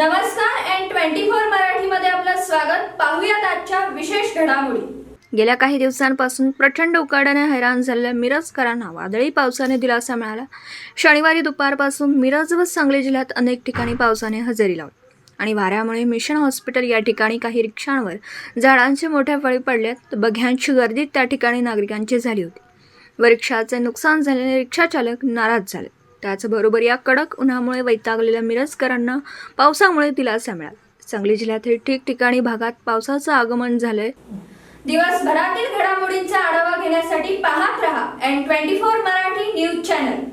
नमस्कार N24 मराठीमध्ये आपलं स्वागत। पाहूयात आजच्या विशेष घडामोडी। गेल्या काही दिवसांपासून प्रचंड उकाड्याने हैराण झालेल्या मिरजकरांना वादळी पावसाने दिलासा मिळाला। शनिवारी दुपारपासून मिरज व सांगली जिल्ह्यात अनेक ठिकाणी पावसाने हजेरी लावली आणि वाऱ्यामुळे मिशन हॉस्पिटल या ठिकाणी काही रिक्षांवर झाडांचे मोठे फळी पडल्यात। बघ्यांची गर्दी त्या ठिकाणी नागरिकांची झाली होती व रिक्षाचे नुकसान झाल्याने रिक्षा चालक नाराज झाले। त्याचबरोबर या कडक उन्हामुळे वैतागलेल्या मिरजकरांना पावसामुळे दिलासा मिळाला। सांगली जिल्ह्यातील ठिकठिकाणी भागात पावसाचं आगमन झालंय। दिवसभरातील घडामोडींचा आढावा घेण्यासाठी पाहत रहा N24 मराठी न्यूज चॅनल।